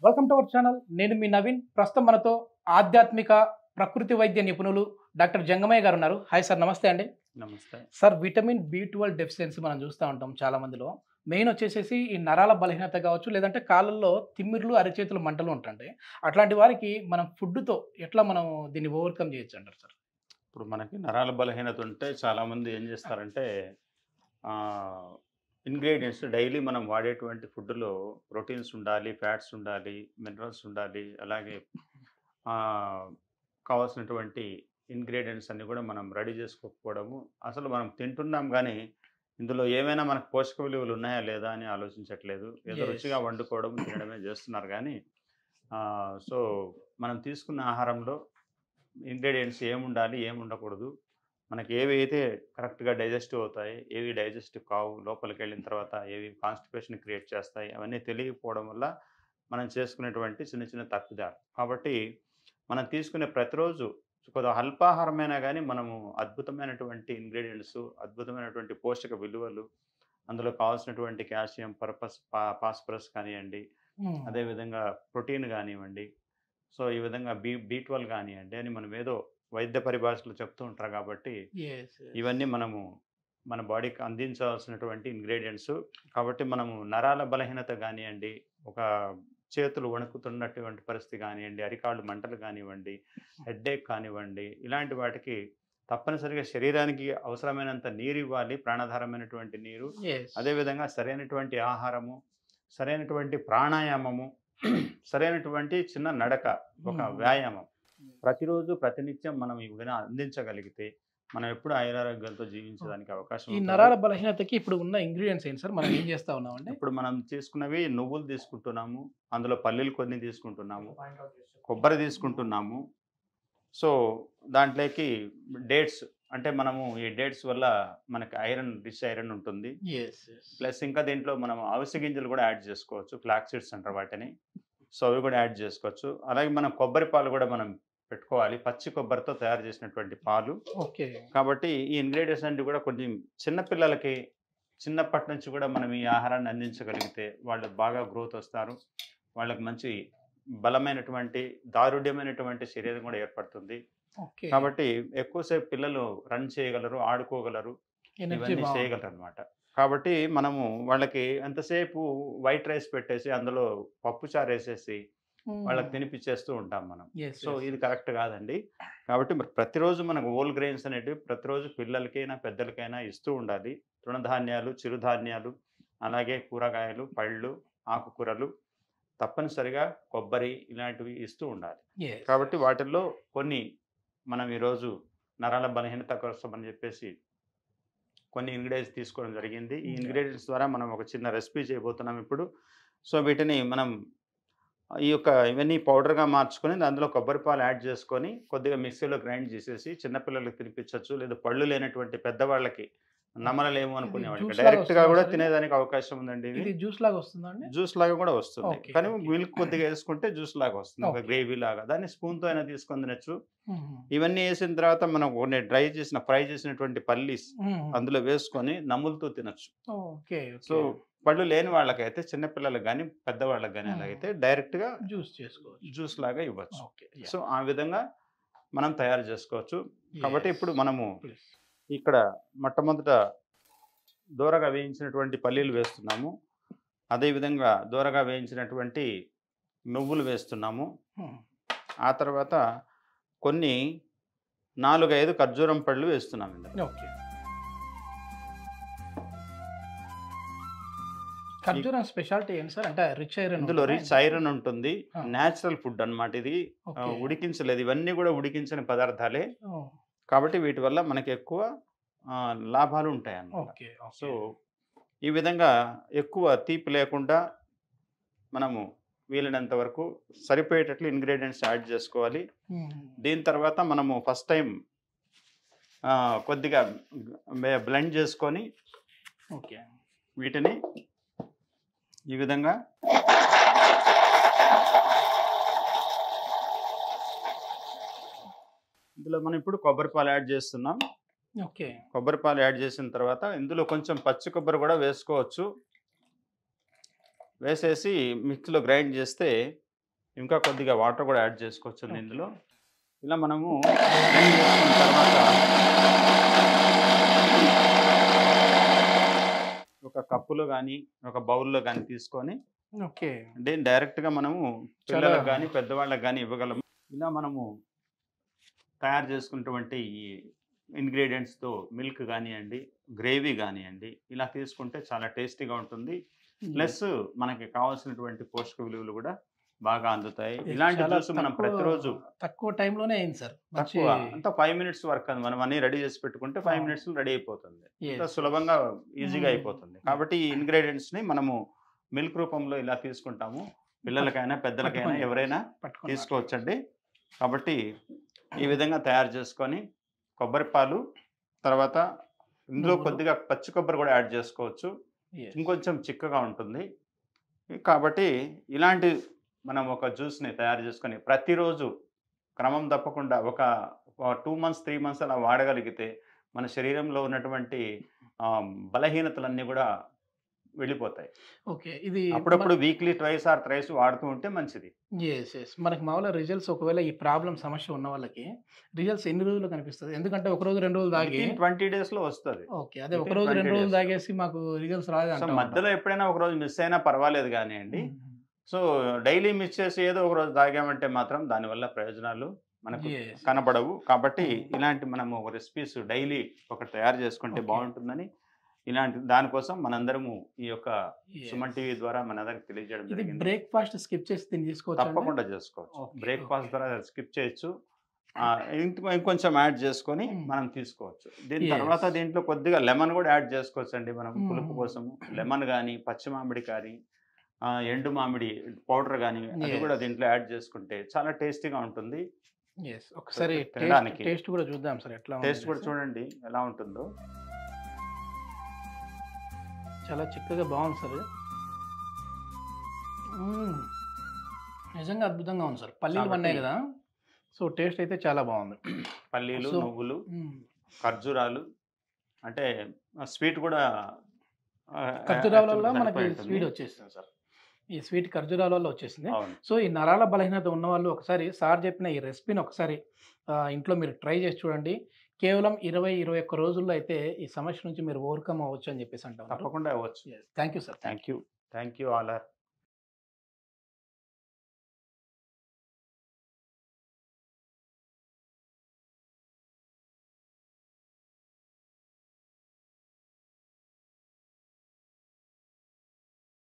Welcome to our channel. నేను మీ నవీన్. ప్రస్తుతం మనతో ఆధ్యాత్మిక ప్రకృతి వైద్య నిపుణులు డాక్టర్ జంగమయ్య గారు ఉన్నారు. హాయ్ సార్, నమస్తే అండి. నమస్తే. సార్, విటమిన్ B12 డెఫిషియన్సీ మనం చూస్తూ ఉంటాం చాలా మందిలో. మెయిన్ వచ్చేసేసి ఈ నరాల బలహీనత కావచ్చు, లేదంటే కాళ్ళల్లో తిమ్మిర్లు, అరిచేతులు మంటలు ఉంటుంటాయి. అట్లాంటి వారికి మనం ఫుడ్తో ఎట్లా మనం దీన్ని ఓవర్కమ్ చేయొచ్చు అంటారు సార్? ఇప్పుడు మనకి నరాల బలహీనత ఉంటే చాలామంది ఏం చేస్తారంటే ఇంగ్రీడియంట్స్ డైలీ మనం వాడేటువంటి ఫుడ్లో ప్రోటీన్స్ ఉండాలి, ఫ్యాట్స్ ఉండాలి, మినరల్స్ ఉండాలి, అలాగే ఆ, కావాల్సినటువంటి ఇంగ్రీడియంట్స్ అన్నీ కూడా మనం రెడీ చేసుకోకపోవడము, అసలు మనం తింటున్నాం కానీ ఇందులో ఏమైనా మనకు పోషక విలువలు ఉన్నాయా లేదా అని ఆలోచించట్లేదు. ఏదో Yes. రుచిగా వండుకోవడం తినడమే చేస్తున్నారు కానీ సో మనం తీసుకున్న ఆహారంలో ఇంగ్రీడియంట్స్ ఏముండాలి, ఏముండకూడదు, మనకి ఏవి అయితే కరెక్ట్గా డైజెస్టివ్ అవుతాయి, ఏవి డైజెస్టివ్ కావు, లోపలికి వెళ్ళిన తర్వాత ఏవి కాన్స్టిపేషన్ క్రియేట్ చేస్తాయి, అవన్నీ తెలియకపోవడం వల్ల మనం చేసుకునేటువంటి చిన్న చిన్న తప్పిదాలు. కాబట్టి మనం తీసుకునే ప్రతిరోజు కొద్దిగా అల్పాహారమైనా కానీ మనము అద్భుతమైనటువంటి ఇంగ్రీడియంట్స్, అద్భుతమైనటువంటి పోషక విలువలు, అందులో కావాల్సినటువంటి కాల్షియం, ఫాస్ఫరస్ కానివ్వండి, అదేవిధంగా ప్రోటీన్ కానివ్వండి, సో ఈ విధంగా B12 కానివ్వండి అని మనం ఏదో వైద్య పరిభాషలో చెప్తూ ఉంటారు. కాబట్టి Yes, yes. ఇవన్నీ మనము మన బాడీకి అందించాల్సినటువంటి ఇంగ్రీడియంట్స్. కాబట్టి మనము నరాల బలహీనత కానివ్వండి, ఒక చేతులు వణుకుతున్నటువంటి పరిస్థితి కానివ్వండి, అరికాళ్ళు మంటలు కానివ్వండి, హెడ్ఏక్ కానివ్వండి, ఇలాంటి వాటికి తప్పనిసరిగా శరీరానికి అవసరమైనంత నీరు ఇవ్వాలి, ప్రాణాధారమైనటువంటి నీరు. Yes. అదేవిధంగా సరైనటువంటి ఆహారము, సరైనటువంటి ప్రాణాయామము, సరైనటువంటి చిన్న నడక, ఒక వ్యాయామం ప్రతిరోజు ప్రతినిత్యం మనం ఈ విధంగా అందించగలిగితే మనం ఎప్పుడు ఆయురారోగ్యాలతో జీవించడానికి అవకాశం ఈ ఉంటుంది. నరాల బలహీనతకి ఇప్పుడు ఉన్న ఇంగ్రీడియంట్స్ ఏంటి సార్? మనం ఏం చేస్తా ఉన్నామండి? ఇప్పుడు మనం తీసుకున్నవి నువ్వులు తీసుకుంటున్నాము, అందులో పల్లీలు కొన్ని తీసుకుంటున్నాము, కొబ్బరి తీసుకుంటున్నాము. సో దాంట్లోకి డేట్స్, అంటే మనము ఈ డేట్స్ వల్ల మనకి ఐరన్, రిచ్ ఐరన్ ఉంటుంది. Yes, yes. ప్లస్ ఇంకా దీంట్లో మనం అవిసె గింజలు కూడా యాడ్ చేసుకోవచ్చు, ఫ్లాక్ సీడ్స్ అంటారు వాటిని. సో అవి కూడా యాడ్ చేసుకోవచ్చు. అలాగే మనం కొబ్బరి పాలు కూడా మనం పెట్టుకోవాలి, పచ్చి కొబ్బరితో తయారు చేసినటువంటి పాలు. ఓకే. కాబట్టి ఈ ఇంగ్రీడియంట్స్ అన్ని కూడా కొంచెం చిన్నపిల్లలకి చిన్నప్పటి నుంచి కూడా మనం ఈ ఆహారాన్ని అందించగలిగితే వాళ్ళు బాగా గ్రోత్ వస్తారు, వాళ్ళకి మంచి బలమైనటువంటి దారుఢ్యమైనటువంటి శరీరం కూడా ఏర్పడుతుంది. ఓకే. కాబట్టి ఎక్కువసేపు పిల్లలు రన్ చేయగలరు, ఆడుకోగలరు, ఎనర్జీ ఇవన్నీ చేయగలరు అనమాట. కాబట్టి మనము వాళ్ళకి ఎంతసేపు వైట్ రైస్ పెట్టేసి అందులో పప్పు చారు వేసేసి వాళ్ళకి తినిపించేస్తూ ఉంటాం మనం. సో ఇది కరెక్ట్ కాదండి. కాబట్టి మరి ప్రతిరోజు మనకు హోల్ గ్రెయిన్స్ అనేటివి ప్రతిరోజు పిల్లలకైనా పెద్దలకైనా ఇస్తూ ఉండాలి. తృణధాన్యాలు, చిరుధాన్యాలు, అలాగే కూరగాయలు, పళ్ళు, ఆకుకూరలు, తప్పనిసరిగా కొబ్బరి ఇలాంటివి ఇస్తూ ఉండాలి. కాబట్టి వాటిల్లో కొన్ని మనం ఈరోజు నరాల బలహీనత కోసం అని చెప్పేసి కొన్ని ఇంగ్రీడియంట్స్ తీసుకోవడం జరిగింది. ఈ ఇంగ్రీడియంట్స్ ద్వారా మనం ఒక చిన్న రెసిపీ చేయబోతున్నాం ఇప్పుడు. సో వీటిని మనం ఇవన్నీ పౌడర్గా మార్చుకొని అందులో కొబ్బరి పాలు యాడ్ చేసుకొని కొద్దిగా మిక్సీలో గ్రైండ్ చేసేసి చిన్నపిల్లలకి తినిపించవచ్చు, లేదా పళ్ళు లేనటువంటి పెద్దవాళ్ళకి నమ్మలేము అనుకునే వాళ్ళకి డైరెక్ట్గా కూడా తినేదానికి అవకాశం ఉందండి. ఇది జ్యూస్ లాగా వస్తుందండి? జ్యూస్ లాగా కూడా వస్తుంది, Okay, కానీ okay. మిల్క్ కొద్దిగా వేసుకుంటే జ్యూస్ లాగా వస్తుంది, ఒక Okay. గ్రేవీ లాగా. దాన్ని స్పూన్తో అయినా తీసుకొని తినచ్చు. ఇవన్నీ వేసిన తర్వాత మనం ఫ్రై చేసినటువంటి పల్లీస్ అందులో వేసుకొని నమ్ములతో తినచ్చు. ఓకే. సో పళ్ళు లేని వాళ్ళకైతే, చిన్నపిల్లలకు కానీ పెద్దవాళ్ళకి కానీ అలాగైతే డైరెక్ట్గా జ్యూస్ చేసుకోవచ్చు, జ్యూస్ లాగా ఇవ్వచ్చు. ఓకే. సో ఆ విధంగా మనం తయారు చేసుకోవచ్చు. కాబట్టి ఇప్పుడు మనము Please. ఇక్కడ మొట్టమొదట దూరగా వేయించినటువంటి పల్లీలు వేస్తున్నాము, అదేవిధంగా దూరగా వేయించినటువంటి నువ్వులు వేస్తున్నాము. ఆ తర్వాత కొన్ని 4-5 ఖర్జూరం పళ్ళు వేస్తున్నాము ఇందులో. ఓకే. ఖర్జూరం స్పెషాలిటీ ఏంటి సార్? అంటే రిచ్ ఐరన్, ఇందులో రిచ్ ఐరన్ ఉంటుంది, న్యాచురల్ ఫుడ్ అన్నమాట ఇది. ఉడికించలేదు, ఇవన్నీ కూడా ఉడికించిన పదార్థాలే. కాబట్టి వీటి వల్ల మనకి ఎక్కువ లాభాలు ఉంటాయి అన్నమాట. సో ఈ విధంగా ఎక్కువ తీపి లేకుండా మనము వీలైనంత వరకు సరిపోయేటట్లు ఇంగ్రీడియంట్స్ యాడ్ చేసుకోవాలి. దీని తర్వాత మనము ఫస్ట్ టైం కొద్దిగా బ్లెండ్ చేసుకొని ఓకే వీటిని ఈ విధంగా ఇందులో మనం ఇప్పుడు కొబ్బరి పాలు యాడ్ చేస్తున్నాం. ఓకే. కొబ్బరి పాలు యాడ్ చేసిన తర్వాత ఇందులో కొంచెం పచ్చి కొబ్బరి కూడా వేసుకోవచ్చు. వేసేసి మిక్సీలో గ్రైండ్ చేస్తే ఇంకా కొద్దిగా వాటర్ కూడా యాడ్ చేసుకోవచ్చు ఇందులో. ఇలా మనము blend చేసుకున్న తర్వాత ఒక కప్పులో కానీ ఒక బౌల్లో కానీ తీసుకొని ఓకే. అంటే డైరెక్ట్గా మనము పిల్లలకు కానీ పెద్దవాళ్ళకి కానీ ఇవ్వగలము. ఇలా మనము తయారు చేసుకున్నటువంటి ఈ ఇంగ్రీడియంట్స్తో మిల్క్ కానివ్వండి, గ్రేవీ కానివ్వండి, ఇలా తీసుకుంటే చాలా టేస్టీగా ఉంటుంది. ప్లస్ మనకి కావాల్సినటువంటి పోషక విలువలు కూడా బాగా అందుతాయి. ఇలాంటి జ్యూస్ మనం ప్రతిరోజు తక్కువ టైంలోనే అయింది సార్. తక్కువ అంతా 5 మినిట్స్ వర్క్ అది. మనం అన్ని రెడీ చేసి పెట్టుకుంటే 5 మినిట్స్లో రెడీ అయిపోతుంది. ఇంకా సులభంగా ఈజీగా అయిపోతుంది. కాబట్టి ఈ ఇంగ్రీడియంట్స్ని మనము మిల్క్ రూపంలో ఇలా తీసుకుంటాము. పిల్లలకైనా పెద్దలకైనా ఎవరైనా తీసుకోవచ్చండి. కాబట్టి ఈ విధంగా తయారు చేసుకొని కొబ్బరి పాలు, తర్వాత ఇందులో కొద్దిగా పచ్చి కొబ్బరి కూడా యాడ్ చేసుకోవచ్చు. ఇంకొంచెం చిక్కగా ఉంటుంది. కాబట్టి ఇలాంటి మనం ఒక జ్యూస్ని తయారు చేసుకొని ప్రతిరోజు క్రమం తప్పకుండా ఒక 2 మంత్స్ 3 మంత్స్ అలా వాడగలిగితే మన శరీరంలో ఉన్నటువంటి బలహీనతలన్నీ కూడా వెళ్ళిపోతాయి. ఓకే. ఇది అప్పుడప్పుడు వీక్లీ ట్వైస్ ఆర్ థ్రైస్ వాడుతూ ఉంటే మంచిది. మనకి మామూలుగా రిజల్ట్స్ ఒకవేళ ఈ ప్రాబ్లం సమస్య ఉన్న వాళ్ళకి రిజల్ట్స్ ఎన్ని రోజులు కనిపిస్తుంది? ఎందుకంటే ఒక రోజు 2 రోజులు తాగి 20 డేస్లో వస్తుంది. ఓకే. అదే ఒక రోజు 2 రోజులు తాగేసి మాకు రిజల్ట్స్ రాలేదు. మధ్యలో ఎప్పుడైనా ఒక రోజు మిస్ అయినా పర్వాలేదు కానివ్వండి. సో డైలీ మిస్ చేసి ఏదో ఒక రోజు తాగామంటే మాత్రం దానివల్ల ప్రయోజనాలు మనకు కనబడవు. కాబట్టి ఇలాంటి మనము రెసిపీస్ డైలీ ఒకటి తయారు చేసుకుంటే బాగుంటుందని ఇలాంటి దానికోసం మనందరము ఈ యొక్క సుమన్ టీవీ ద్వారా మనందరికి తెలియజేయడం జరిగింది. బ్రేక్ఫాస్ట్ స్కిప్ చేసి దీన్ని తీసుకోవచ్చు, తప్పకుండా చేసుకోవచ్చు. బ్రేక్ఫాస్ట్ ద్వారా స్కిప్ చేయొచ్చు. ఇంకొంచెం యాడ్ చేసుకొని మనం తీసుకోవచ్చు. దీని తర్వాత దీంట్లో కొద్దిగా లెమన్ కూడా యాడ్ చేసుకోవచ్చు అండి. మనం పులుపు కోసం లెమన్ కానీ, పచ్చి మామిడి కానీ, ఎండు మామిడి పౌడర్ కానీ అది కూడా దీంట్లో యాడ్ చేసుకుంటే చాలా టేస్టీగా ఉంటుంది. ఒకసారి టేస్ట్ కూడా చూద్దాం సార్. ఎట్లా టేస్ట్ కూడా చూడండి ఎలా ఉంటుందో. చాలా చిక్కగా బాగుంది సార్. నిజంగా అద్భుతంగా ఉంది సార్. పల్లీలు ఉన్నాయి కదా, సో టేస్ట్ అయితే చాలా బాగుంది. పల్లీలు, నువ్వులు, ఖర్జూరాలు, అంటే స్వీట్ కూడా ఖర్జూరాల వల్ల మనకి స్వీట్ వచ్చేసింది సార్. ఈ స్వీట్ ఖర్జూరాల వల్ల వచ్చేసింది. సో ఈ నరాల బలహీనత ఉన్న వాళ్ళు ఒకసారి సార్ చెప్పిన ఈ రెసిపీని ఒకసారి ఇంట్లో మీరు ట్రై చేసి చూడండి. కేవలం 20-21 రోజుల్లో అయితే ఈ సమస్య నుంచి మీరు ఓవర్కమ్ అవ్వచ్చు అని చెప్పేసి అంటారు. తప్పకుండా అవ్వచ్చు. Thank you sir. Thank you all are